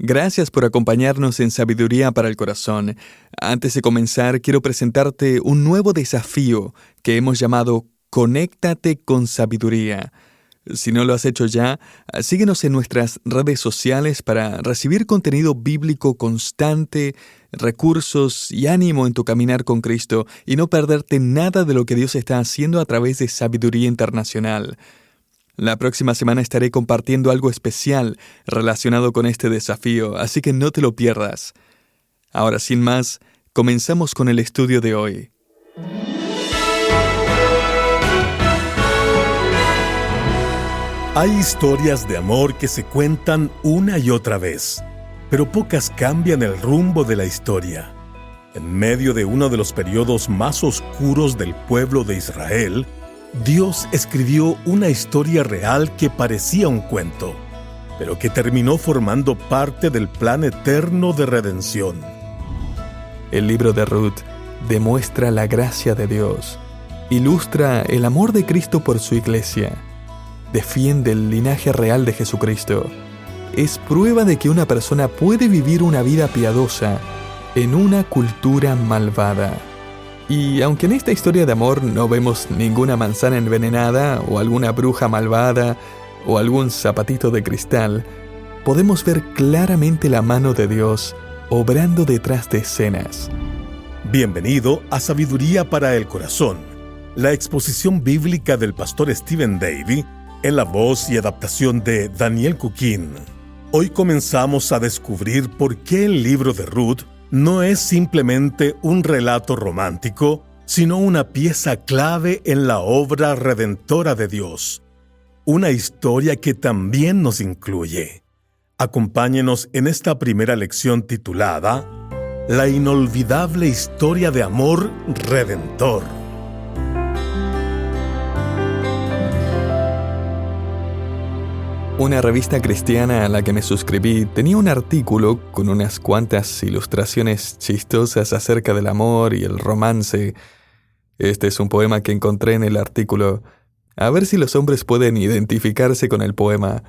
Gracias por acompañarnos en Sabiduría para el Corazón. Antes de comenzar, quiero presentarte un nuevo desafío que hemos llamado Conéctate con Sabiduría. Si no lo has hecho ya, síguenos en nuestras redes sociales para recibir contenido bíblico constante, recursos y ánimo en tu caminar con Cristo y no perderte nada de lo que Dios está haciendo a través de Sabiduría Internacional. La próxima semana estaré compartiendo algo especial relacionado con este desafío, así que no te lo pierdas. Ahora, sin más, comenzamos con el estudio de hoy. Hay historias de amor que se cuentan una y otra vez, pero pocas cambian el rumbo de la historia. En medio de uno de los periodos más oscuros del pueblo de Israel, Dios escribió una historia real que parecía un cuento, pero que terminó formando parte del plan eterno de redención. El libro de Ruth demuestra la gracia de Dios, ilustra el amor de Cristo por su iglesia, defiende el linaje real de Jesucristo. Es prueba de que una persona puede vivir una vida piadosa en una cultura malvada. Y aunque en esta historia de amor no vemos ninguna manzana envenenada o alguna bruja malvada o algún zapatito de cristal, podemos ver claramente la mano de Dios obrando detrás de escenas. Bienvenido a Sabiduría para el Corazón, la exposición bíblica del pastor Stephen Davey en la voz y adaptación de Daniel Cuquín. Hoy comenzamos a descubrir por qué el libro de Ruth no es simplemente un relato romántico, sino una pieza clave en la obra redentora de Dios. Una historia que también nos incluye. Acompáñenos en esta primera lección titulada La inolvidable historia de amor redentor. Una revista cristiana a la que me suscribí tenía un artículo con unas cuantas ilustraciones chistosas acerca del amor y el romance. Este es un poema que encontré en el artículo. A ver si los hombres pueden identificarse con el poema.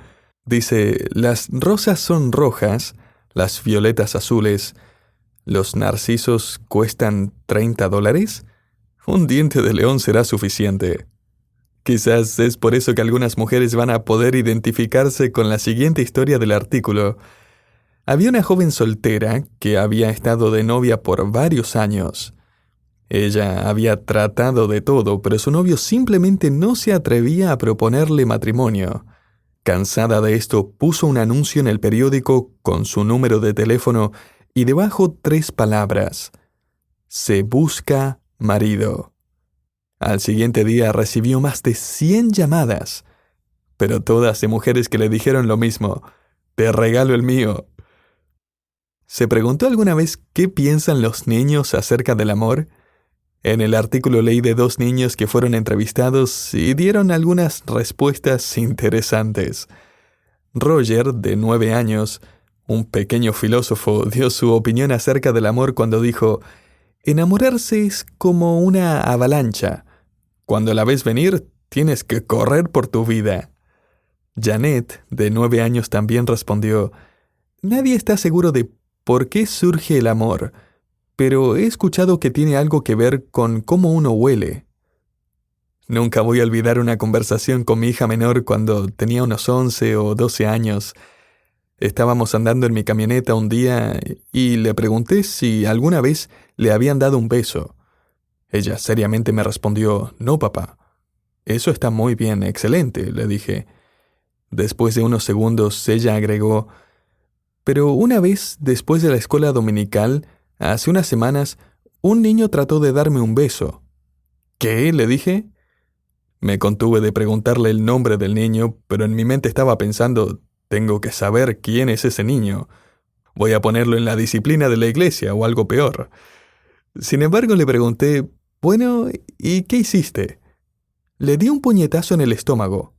Dice: las rosas son rojas, las violetas azules. ¿Los narcisos cuestan $30? Un diente de león será suficiente. Quizás es por eso que algunas mujeres van a poder identificarse con la siguiente historia del artículo. Había una joven soltera que había estado de novia por varios años. Ella había tratado de todo, pero su novio simplemente no se atrevía a proponerle matrimonio. Cansada de esto, puso un anuncio en el periódico con su número de teléfono y debajo 3 palabras: se busca marido. Al siguiente día recibió más de 100 llamadas, pero todas de mujeres que le dijeron lo mismo: te regalo el mío. ¿Se preguntó alguna vez qué piensan los niños acerca del amor? En el artículo leí de 2 niños que fueron entrevistados y dieron algunas respuestas interesantes. Roger, de 9 años, un pequeño filósofo, dio su opinión acerca del amor cuando dijo: enamorarse es como una avalancha. Cuando la ves venir, tienes que correr por tu vida. Janet, de 9 años, también respondió: nadie está seguro de por qué surge el amor, pero he escuchado que tiene algo que ver con cómo uno huele. Nunca voy a olvidar una conversación con mi hija menor cuando tenía unos 11 o 12 años. Estábamos andando en mi camioneta un día y le pregunté si alguna vez le habían dado un beso. Ella seriamente me respondió: no, papá. Eso está muy bien, excelente, le dije. Después de unos segundos, ella agregó: pero una vez, después de la escuela dominical, hace unas semanas, un niño trató de darme un beso. ¿Qué?, le dije. Me contuve de preguntarle el nombre del niño, pero en mi mente estaba pensando: tengo que saber quién es ese niño. Voy a ponerlo en la disciplina de la iglesia o algo peor. Sin embargo, le pregunté: bueno, ¿y qué hiciste? Le di un puñetazo en el estómago.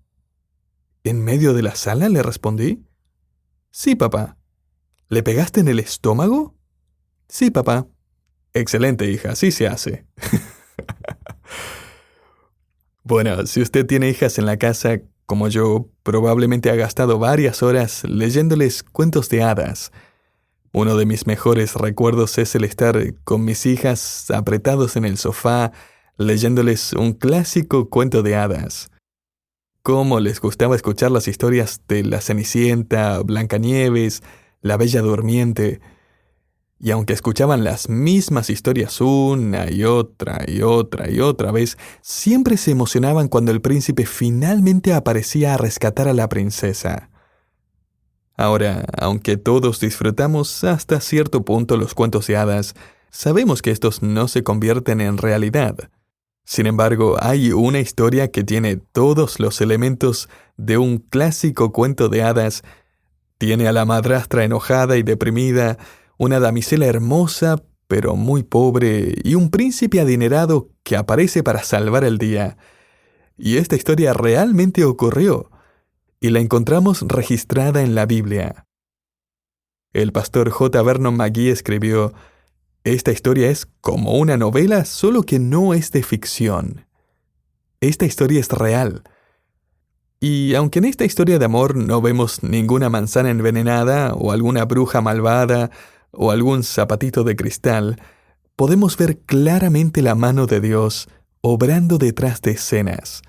¿En medio de la sala?, le respondí. Sí, papá. ¿Le pegaste en el estómago? Sí, papá. Excelente, hija, así se hace. Bueno, si usted tiene hijas en la casa, como yo, probablemente ha gastado varias horas leyéndoles cuentos de hadas. Uno de mis mejores recuerdos es el estar con mis hijas apretados en el sofá, leyéndoles un clásico cuento de hadas. Cómo les gustaba escuchar las historias de la Cenicienta, Blancanieves, la Bella Durmiente. Y aunque escuchaban las mismas historias una y otra y otra y otra vez, siempre se emocionaban cuando el príncipe finalmente aparecía a rescatar a la princesa. Ahora, aunque todos disfrutamos hasta cierto punto los cuentos de hadas, sabemos que estos no se convierten en realidad. Sin embargo, hay una historia que tiene todos los elementos de un clásico cuento de hadas. Tiene a la madrastra enojada y deprimida, una damisela hermosa pero muy pobre y un príncipe adinerado que aparece para salvar el día. Y esta historia realmente ocurrió, y la encontramos registrada en la Biblia. El pastor J. Vernon McGee escribió: esta historia es como una novela, solo que no es de ficción. Esta historia es real. Y aunque en esta historia de amor no vemos ninguna manzana envenenada o alguna bruja malvada o algún zapatito de cristal, podemos ver claramente la mano de Dios obrando detrás de escenas,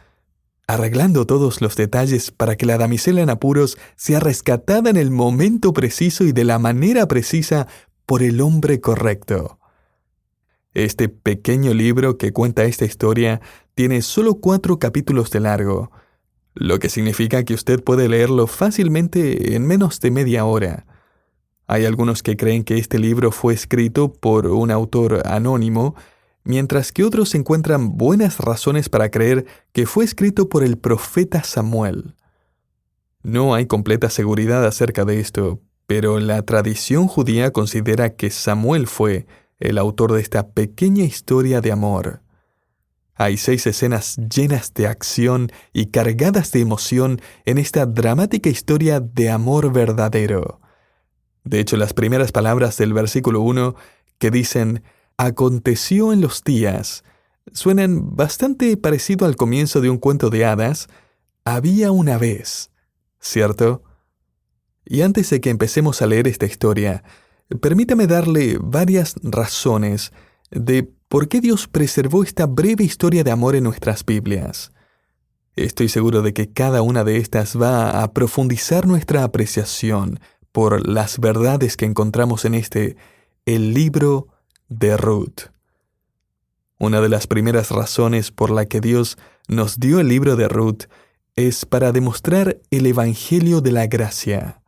arreglando todos los detalles para que la damisela en apuros sea rescatada en el momento preciso y de la manera precisa por el hombre correcto. Este pequeño libro que cuenta esta historia tiene solo 4 capítulos de largo, lo que significa que usted puede leerlo fácilmente en menos de media hora. Hay algunos que creen que este libro fue escrito por un autor anónimo, mientras que otros encuentran buenas razones para creer que fue escrito por el profeta Samuel. No hay completa seguridad acerca de esto, pero la tradición judía considera que Samuel fue el autor de esta pequeña historia de amor. Hay 6 escenas llenas de acción y cargadas de emoción en esta dramática historia de amor verdadero. De hecho, las primeras palabras del versículo 1 que dicen «aconteció en los días» suenan bastante parecido al comienzo de un cuento de hadas. Había una vez, ¿cierto? Y antes de que empecemos a leer esta historia, permítame darle varias razones de por qué Dios preservó esta breve historia de amor en nuestras Biblias. Estoy seguro de que cada una de estas va a profundizar nuestra apreciación por las verdades que encontramos en el libro de Ruth. Una de las primeras razones por la que Dios nos dio el libro de Ruth es para demostrar el evangelio de la gracia.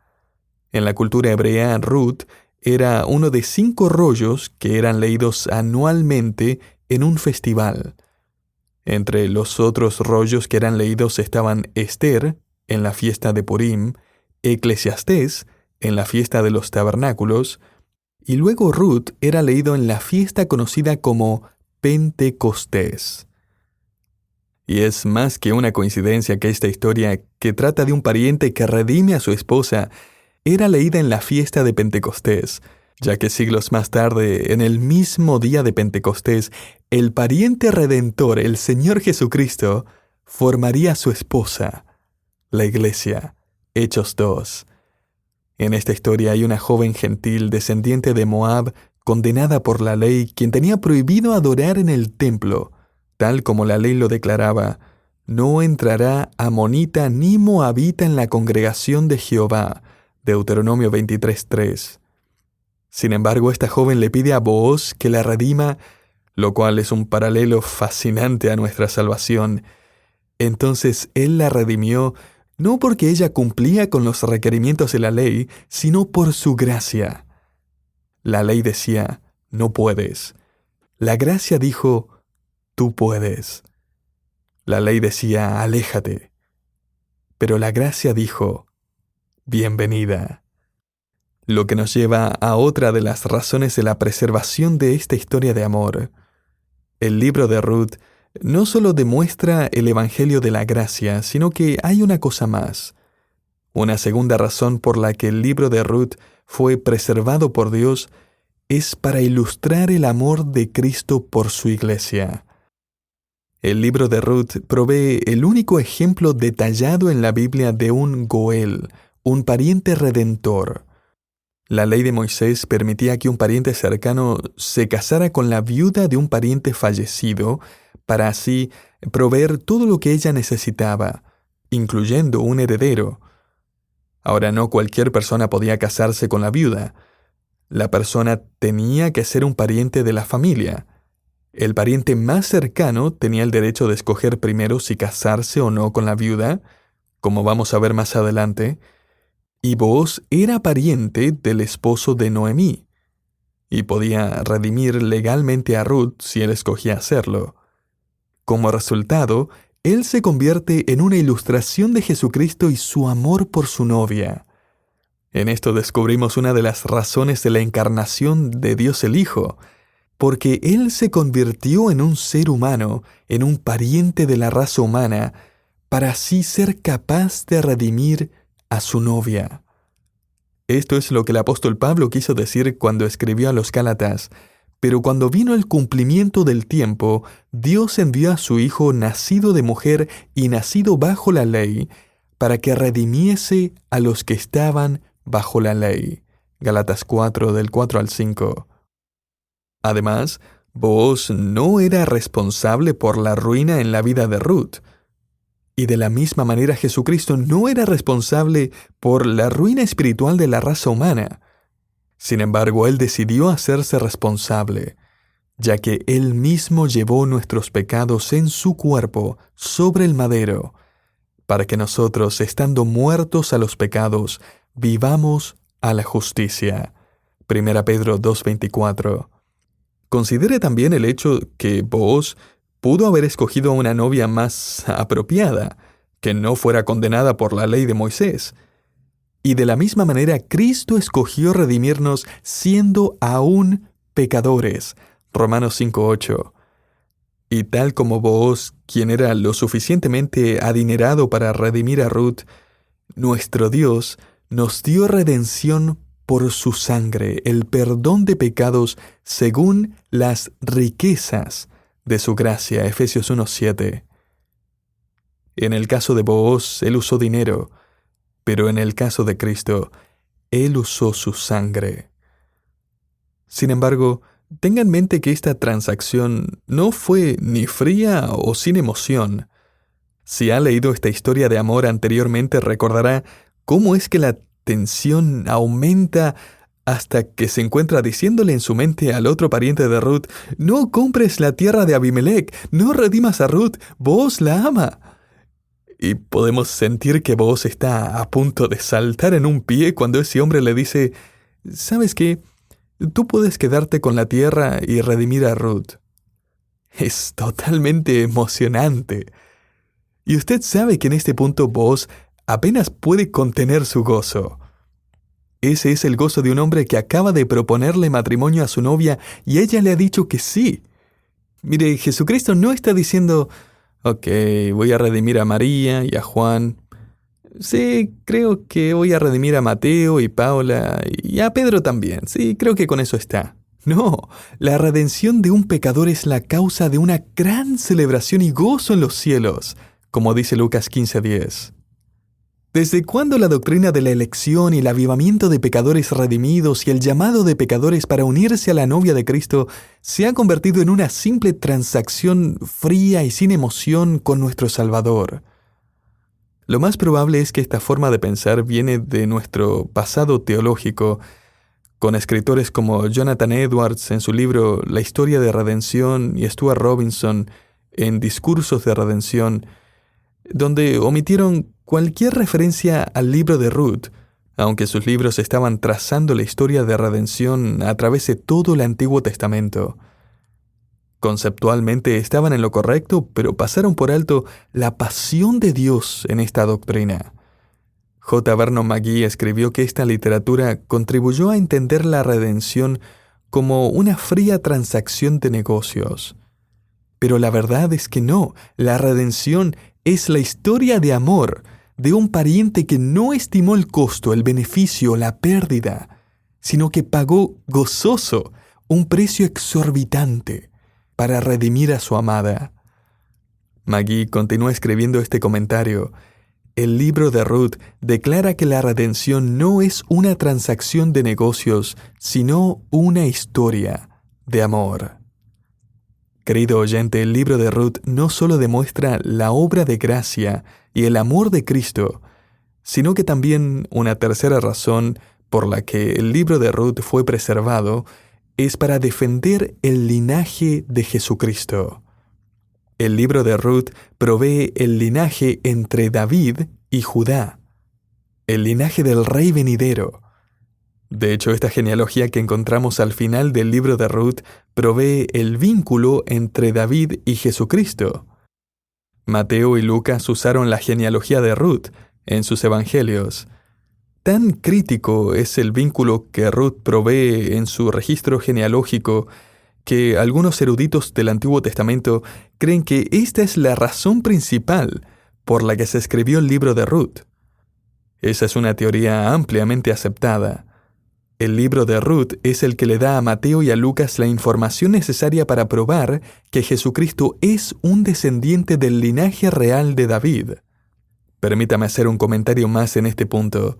En la cultura hebrea, Ruth era uno de 5 rollos que eran leídos anualmente en un festival. Entre los otros rollos que eran leídos estaban Esther, en la fiesta de Purim, Eclesiastés, en la fiesta de los tabernáculos, y luego Ruth era leído en la fiesta conocida como Pentecostés. Y es más que una coincidencia que esta historia, que trata de un pariente que redime a su esposa, era leída en la fiesta de Pentecostés, ya que siglos más tarde, en el mismo día de Pentecostés, el pariente redentor, el Señor Jesucristo, formaría a su esposa, la Iglesia. Hechos 2. En esta historia hay una joven gentil descendiente de Moab, condenada por la ley, quien tenía prohibido adorar en el templo, tal como la ley lo declaraba: no entrará amonita ni moabita en la congregación de Jehová. Deuteronomio 23:3. Sin embargo, esta joven le pide a Booz que la redima, lo cual es un paralelo fascinante a nuestra salvación. Entonces él la redimió, no porque ella cumplía con los requerimientos de la ley, sino por su gracia. La ley decía, no puedes. La gracia dijo, tú puedes. La ley decía, aléjate. Pero la gracia dijo, bienvenida. Lo que nos lleva a otra de las razones de la preservación de esta historia de amor. El libro de Ruth no solo demuestra el evangelio de la gracia, sino que hay una cosa más. Una segunda razón por la que el libro de Ruth fue preservado por Dios es para ilustrar el amor de Cristo por su iglesia. El libro de Ruth provee el único ejemplo detallado en la Biblia de un Goel, un pariente redentor. La ley de Moisés permitía que un pariente cercano se casara con la viuda de un pariente fallecido para así proveer todo lo que ella necesitaba, incluyendo un heredero. Ahora no cualquier persona podía casarse con la viuda. La persona tenía que ser un pariente de la familia. El pariente más cercano tenía el derecho de escoger primero si casarse o no con la viuda, como vamos a ver más adelante, y Booz era pariente del esposo de Noemí, y podía redimir legalmente a Ruth si él escogía hacerlo. Como resultado, él se convierte en una ilustración de Jesucristo y su amor por su novia. En esto descubrimos una de las razones de la encarnación de Dios el Hijo, porque Él se convirtió en un ser humano, en un pariente de la raza humana, para así ser capaz de redimir a su novia. Esto es lo que el apóstol Pablo quiso decir cuando escribió a los Gálatas. Pero cuando vino el cumplimiento del tiempo, Dios envió a su Hijo nacido de mujer y nacido bajo la ley, para que redimiese a los que estaban bajo la ley. Gálatas 4, del 4 al 5. Además, Booz no era responsable por la ruina en la vida de Ruth. Y de la misma manera Jesucristo no era responsable por la ruina espiritual de la raza humana. Sin embargo, Él decidió hacerse responsable, ya que Él mismo llevó nuestros pecados en su cuerpo sobre el madero, para que nosotros, estando muertos a los pecados, vivamos a la justicia. 1 Pedro 2:24. Considere también el hecho que Booz pudo haber escogido a una novia más apropiada, que no fuera condenada por la ley de Moisés. Y de la misma manera, Cristo escogió redimirnos siendo aún pecadores. Romanos 5:8. Y tal como Booz, quien era lo suficientemente adinerado para redimir a Ruth, nuestro Dios nos dio redención por su sangre, el perdón de pecados según las riquezas de su gracia. Efesios 1:7. En el caso de Booz, él usó dinero, pero en el caso de Cristo, Él usó su sangre. Sin embargo, tenga en mente que esta transacción no fue ni fría o sin emoción. Si ha leído esta historia de amor anteriormente, recordará cómo es que la tensión aumenta hasta que se encuentra diciéndole en su mente al otro pariente de Ruth: «No compres la tierra de Abimelech, no redimas a Ruth, Booz la ama». Y podemos sentir que Booz está a punto de saltar en un pie cuando ese hombre le dice: «¿Sabes qué? Tú puedes quedarte con la tierra y redimir a Ruth». Es totalmente emocionante. Y usted sabe que en este punto Booz apenas puede contener su gozo. Ese es el gozo de un hombre que acaba de proponerle matrimonio a su novia y ella le ha dicho que sí. Mire, Jesucristo no está diciendo: «Ok, voy a redimir a María y a Juan. Sí, creo que voy a redimir a Mateo y Paula y a Pedro también. Sí, creo que con eso está». No, la redención de un pecador es la causa de una gran celebración y gozo en los cielos, como dice Lucas 15:10. ¿Desde cuándo la doctrina de la elección y el avivamiento de pecadores redimidos y el llamado de pecadores para unirse a la novia de Cristo se ha convertido en una simple transacción fría y sin emoción con nuestro Salvador? Lo más probable es que esta forma de pensar viene de nuestro pasado teológico, con escritores como Jonathan Edwards en su libro La historia de redención y Stuart Robinson en Discursos de redención, donde omitieron cualquier referencia al libro de Ruth, aunque sus libros estaban trazando la historia de redención a través de todo el Antiguo Testamento. Conceptualmente estaban en lo correcto, pero pasaron por alto la pasión de Dios en esta doctrina. J. Vernon McGee escribió que esta literatura contribuyó a entender la redención como una fría transacción de negocios. Pero la verdad es que no, la redención es la historia de amor de un pariente que no estimó el costo, el beneficio, la pérdida, sino que pagó gozoso un precio exorbitante para redimir a su amada. Maggie continúa escribiendo este comentario. El libro de Ruth declara que la redención no es una transacción de negocios, sino una historia de amor. Querido oyente, el libro de Ruth no solo demuestra la obra de gracia y el amor de Cristo, sino que también una tercera razón por la que el libro de Ruth fue preservado es para defender el linaje de Jesucristo. El libro de Ruth provee el linaje entre David y Judá, el linaje del rey venidero. De hecho, esta genealogía que encontramos al final del libro de Ruth provee el vínculo entre David y Jesucristo. Mateo y Lucas usaron la genealogía de Ruth en sus evangelios. Tan crítico es el vínculo que Ruth provee en su registro genealógico que algunos eruditos del Antiguo Testamento creen que esta es la razón principal por la que se escribió el libro de Ruth. Esa es una teoría ampliamente aceptada. El libro de Ruth es el que le da a Mateo y a Lucas la información necesaria para probar que Jesucristo es un descendiente del linaje real de David. Permítame hacer un comentario más en este punto.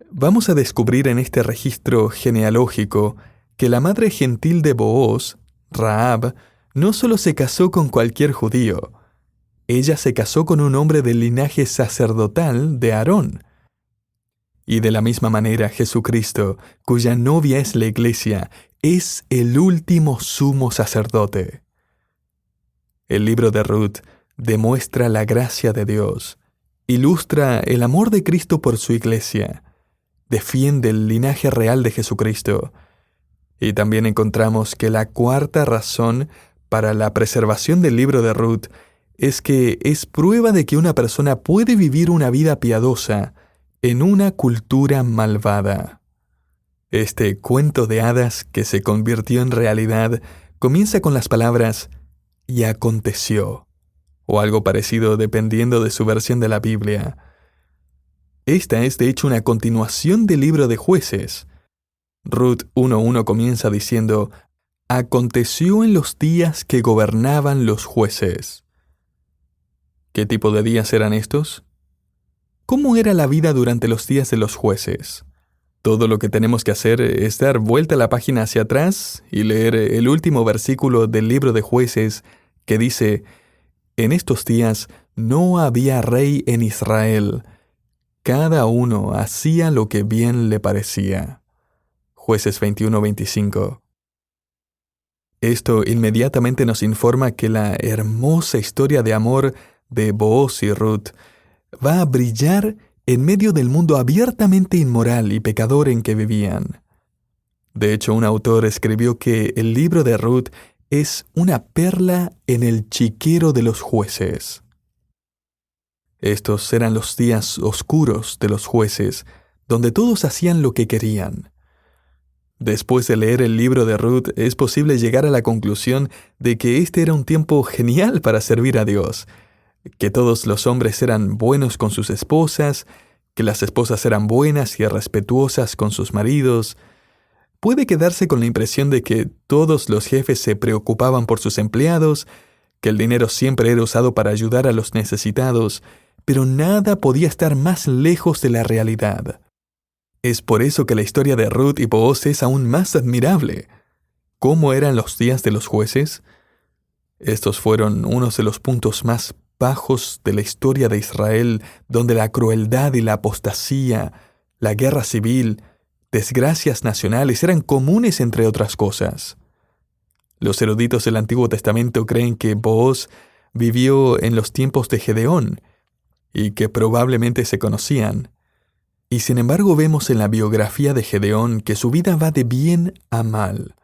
Vamos a descubrir en este registro genealógico que la madre gentil de Booz, Rahab, no solo se casó con cualquier judío. Ella se casó con un hombre del linaje sacerdotal de Aarón. Y de la misma manera Jesucristo, cuya novia es la Iglesia, es el último sumo sacerdote. El libro de Ruth demuestra la gracia de Dios, ilustra el amor de Cristo por su Iglesia, defiende el linaje real de Jesucristo. Y también encontramos que la cuarta razón para la preservación del libro de Ruth es que es prueba de que una persona puede vivir una vida piadosa en una cultura malvada. Este cuento de hadas que se convirtió en realidad comienza con las palabras «y aconteció», o algo parecido dependiendo de su versión de la Biblia. Esta es de hecho una continuación del libro de Jueces. Ruth 1:1 comienza diciendo «Aconteció en los días que gobernaban los jueces». ¿Qué tipo de días eran estos? ¿Cómo era la vida durante los días de los jueces? Todo lo que tenemos que hacer es dar vuelta a la página hacia atrás y leer el último versículo del libro de Jueces que dice: «En estos días no había rey en Israel. Cada uno hacía lo que bien le parecía». Jueces 21:25. Esto inmediatamente nos informa que la hermosa historia de amor de Booz y Ruth va a brillar en medio del mundo abiertamente inmoral y pecador en que vivían. De hecho, un autor escribió que el libro de Ruth es una perla en el chiquero de los jueces. Estos eran los días oscuros de los jueces, donde todos hacían lo que querían. Después de leer el libro de Ruth, es posible llegar a la conclusión de que este era un tiempo genial para servir a Dios, que todos los hombres eran buenos con sus esposas, que las esposas eran buenas y respetuosas con sus maridos. Puede quedarse con la impresión de que todos los jefes se preocupaban por sus empleados, que el dinero siempre era usado para ayudar a los necesitados, pero nada podía estar más lejos de la realidad. Es por eso que la historia de Ruth y Booz es aún más admirable. ¿Cómo eran los días de los jueces? Estos fueron unos de los puntos más bajos de la historia de Israel, donde la crueldad y la apostasía, la guerra civil, desgracias nacionales eran comunes entre otras cosas. Los eruditos del Antiguo Testamento creen que Booz vivió en los tiempos de Gedeón y que probablemente se conocían. Y sin embargo vemos en la biografía de Gedeón que su vida va de bien a mal.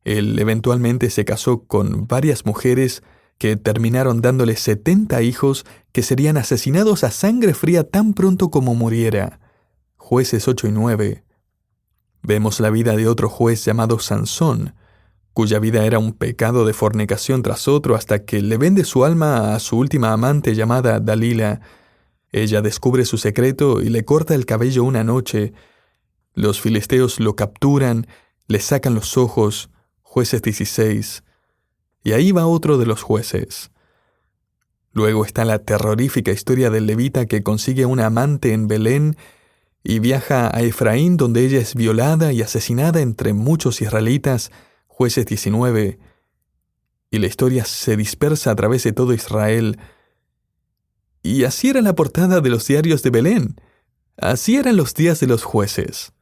Él eventualmente se casó con varias mujeres que terminaron dándole 70 hijos que serían asesinados a sangre fría tan pronto como muriera. Jueces 8 y 9. Vemos la vida de otro juez llamado Sansón, cuya vida era un pecado de fornicación tras otro hasta que le vende su alma a su última amante llamada Dalila. Ella descubre su secreto y le corta el cabello una noche. Los filisteos lo capturan, le sacan los ojos. Jueces 16. Y ahí va otro de los jueces. Luego está la terrorífica historia del levita que consigue una amante en Belén y viaja a Efraín, donde ella es violada y asesinada entre muchos israelitas, Jueces 19, y la historia se dispersa a través de todo Israel. Y así era la portada de los diarios de Belén. Así eran los días de los jueces.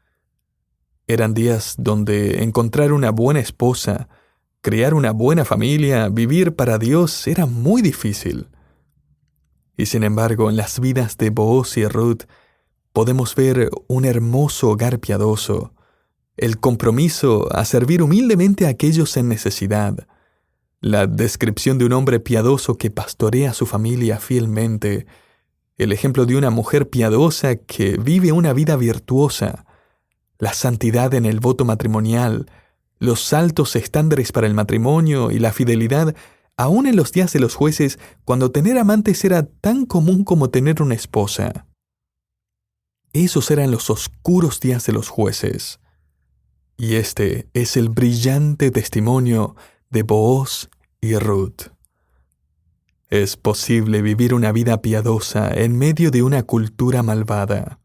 Eran días donde encontrar una buena esposa, crear una buena familia, vivir para Dios era muy difícil. Y sin embargo, en las vidas de Booz y Ruth podemos ver un hermoso hogar piadoso, el compromiso a servir humildemente a aquellos en necesidad, la descripción de un hombre piadoso que pastorea a su familia fielmente, el ejemplo de una mujer piadosa que vive una vida virtuosa, la santidad en el voto matrimonial, los altos estándares para el matrimonio y la fidelidad, aún en los días de los jueces, cuando tener amantes era tan común como tener una esposa. Esos eran los oscuros días de los jueces. Y este es el brillante testimonio de Booz y Ruth. Es posible vivir una vida piadosa en medio de una cultura malvada.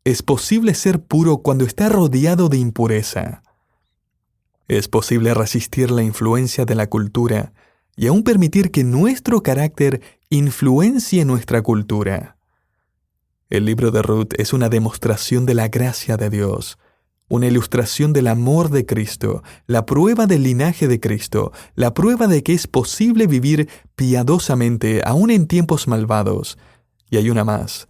Es posible ser puro cuando está rodeado de impureza. Es posible resistir la influencia de la cultura y aún permitir que nuestro carácter influencie nuestra cultura. El libro de Ruth es una demostración de la gracia de Dios, una ilustración del amor de Cristo, la prueba del linaje de Cristo, la prueba de que es posible vivir piadosamente aún en tiempos malvados. Y hay una más.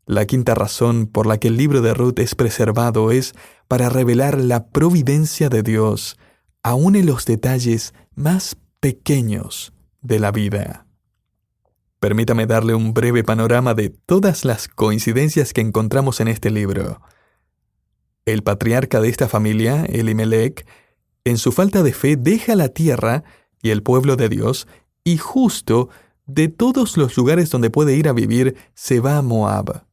La quinta razón por la que el libro de Ruth es preservado es para revelar la providencia de Dios, aún en los detalles más pequeños de la vida. Permítame darle un breve panorama de todas las coincidencias que encontramos en este libro. El patriarca de esta familia, Elimelech, en su falta de fe deja la tierra y el pueblo de Dios, y justo de todos los lugares donde puede ir a vivir, se va a Moab.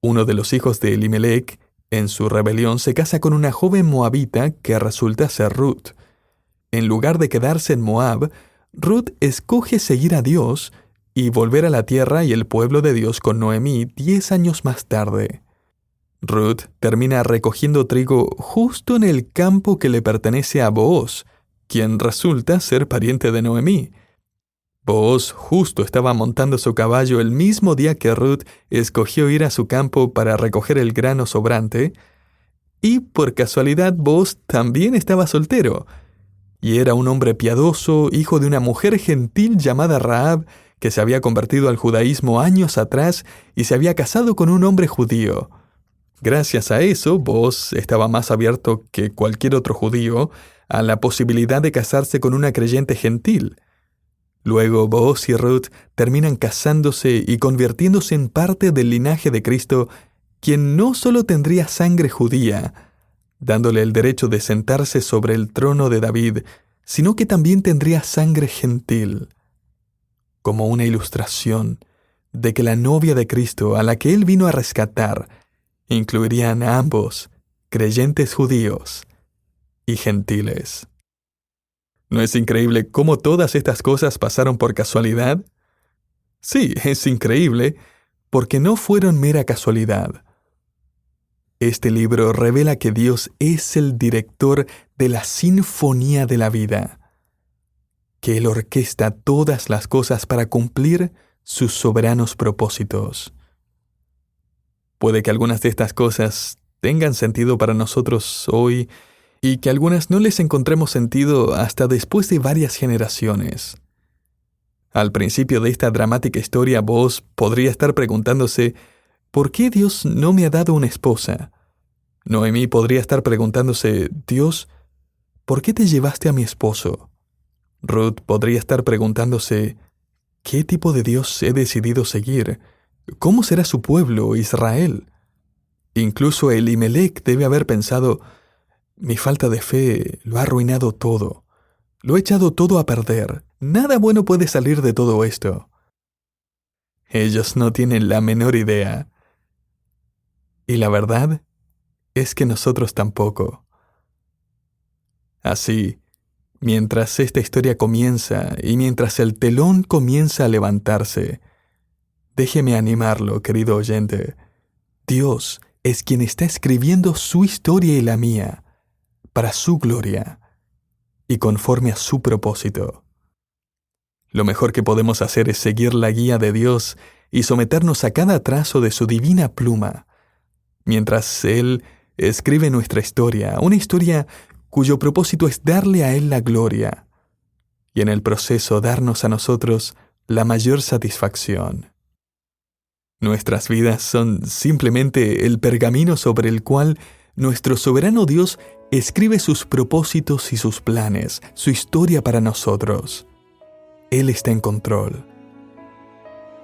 Uno de los hijos de Elimelech, en su rebelión, se casa con una joven moabita que resulta ser Ruth. En lugar de quedarse en Moab, Ruth escoge seguir a Dios y volver a la tierra y el pueblo de Dios con Noemí 10 años más tarde. Ruth termina recogiendo trigo justo en el campo que le pertenece a Booz, quien resulta ser pariente de Noemí. Booz justo estaba montando su caballo el mismo día que Ruth escogió ir a su campo para recoger el grano sobrante, y por casualidad Booz también estaba soltero, y era un hombre piadoso, hijo de una mujer gentil llamada Rahab, que se había convertido al judaísmo años atrás y se había casado con un hombre judío. Gracias a eso, Booz estaba más abierto que cualquier otro judío a la posibilidad de casarse con una creyente gentil. Luego, Booz y Ruth terminan casándose y convirtiéndose en parte del linaje de Cristo, quien no solo tendría sangre judía, dándole el derecho de sentarse sobre el trono de David, sino que también tendría sangre gentil, como una ilustración de que la novia de Cristo, a la que Él vino a rescatar, incluirían a ambos, creyentes judíos y gentiles. ¿No es increíble cómo todas estas cosas pasaron por casualidad? Sí, es increíble, porque no fueron mera casualidad. Este libro revela que Dios es el director de la sinfonía de la vida, que Él orquesta todas las cosas para cumplir sus soberanos propósitos. Puede que algunas de estas cosas tengan sentido para nosotros hoy, y que algunas no les encontremos sentido hasta después de varias generaciones. Al principio de esta dramática historia, Booz podría estar preguntándose, ¿por qué Dios no me ha dado una esposa? Noemí podría estar preguntándose, Dios, ¿por qué te llevaste a mi esposo? Ruth podría estar preguntándose, ¿qué tipo de Dios he decidido seguir? ¿Cómo será su pueblo, Israel? Incluso Elimelech debe haber pensado, mi falta de fe lo ha arruinado todo. Lo he echado todo a perder. Nada bueno puede salir de todo esto. Ellos no tienen la menor idea. Y la verdad es que nosotros tampoco. Así, Mientras esta historia comienza y mientras el telón comienza a levantarse, déjeme animarlo, querido oyente. Dios es quien está escribiendo su historia y la mía, para su gloria y conforme a su propósito. Lo mejor que podemos hacer es seguir la guía de Dios y someternos a cada trazo de su divina pluma, mientras Él escribe nuestra historia, una historia cuyo propósito es darle a Él la gloria y en el proceso darnos a nosotros la mayor satisfacción. Nuestras vidas son simplemente el pergamino sobre el cual nuestro soberano Dios escribe sus propósitos y sus planes, su historia para nosotros. Él está en control.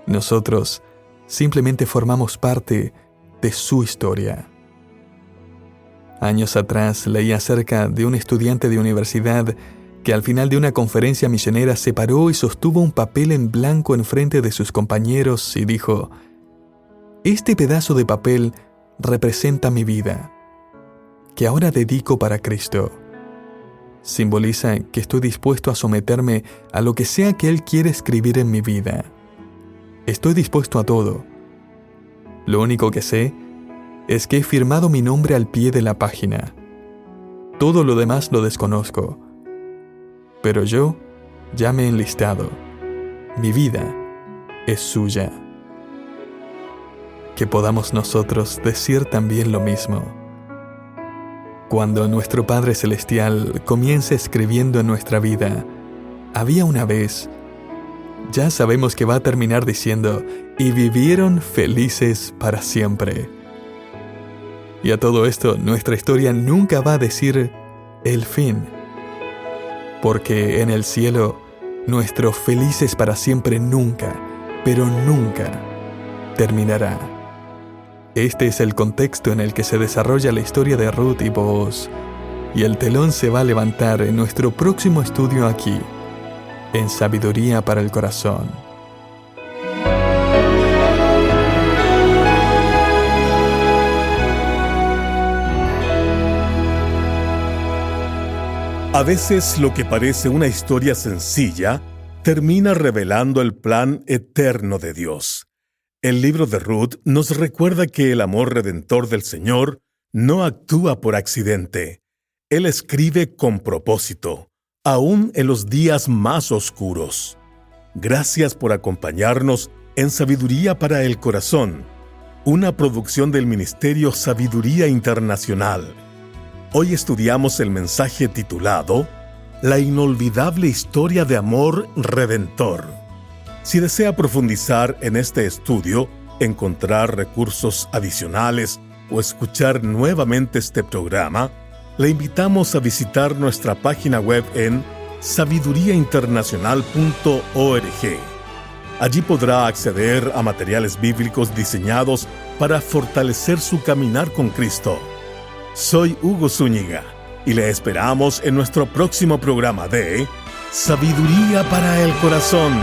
Nosotros simplemente formamos parte de su historia. Años atrás leí acerca de un estudiante de universidad que al final de una conferencia misionera se paró y sostuvo un papel en blanco enfrente de sus compañeros y dijo: «Este pedazo de papel representa mi vida, que ahora dedico para Cristo. Simboliza que estoy dispuesto a someterme a lo que sea que Él quiere escribir en mi vida. Estoy dispuesto a todo. Lo único que sé es que he firmado mi nombre al pie de la página. Todo lo demás lo desconozco. Pero yo ya me he enlistado. Mi vida es suya». Que podamos nosotros decir también lo mismo. Cuando nuestro Padre Celestial comience escribiendo en nuestra vida, había una vez, ya sabemos que va a terminar diciendo, y vivieron felices para siempre. Y a todo esto, nuestra historia nunca va a decir el fin. Porque en el cielo, nuestro felices para siempre nunca, pero nunca, terminará. Este es el contexto en el que se desarrolla la historia de Ruth y Booz, y el telón se va a levantar en nuestro próximo estudio aquí, en Sabiduría para el Corazón. A veces lo que parece una historia sencilla termina revelando el plan eterno de Dios. El libro de Ruth nos recuerda que el amor redentor del Señor no actúa por accidente. Él escribe con propósito, aún en los días más oscuros. Gracias por acompañarnos en Sabiduría para el Corazón, una producción del Ministerio Sabiduría Internacional. Hoy estudiamos el mensaje titulado La inolvidable historia de amor redentor. Si desea profundizar en este estudio, encontrar recursos adicionales o escuchar nuevamente este programa, le invitamos a visitar nuestra página web en sabiduriainternacional.org. Allí podrá acceder a materiales bíblicos diseñados para fortalecer su caminar con Cristo. Soy Hugo Zúñiga y le esperamos en nuestro próximo programa de Sabiduría para el Corazón.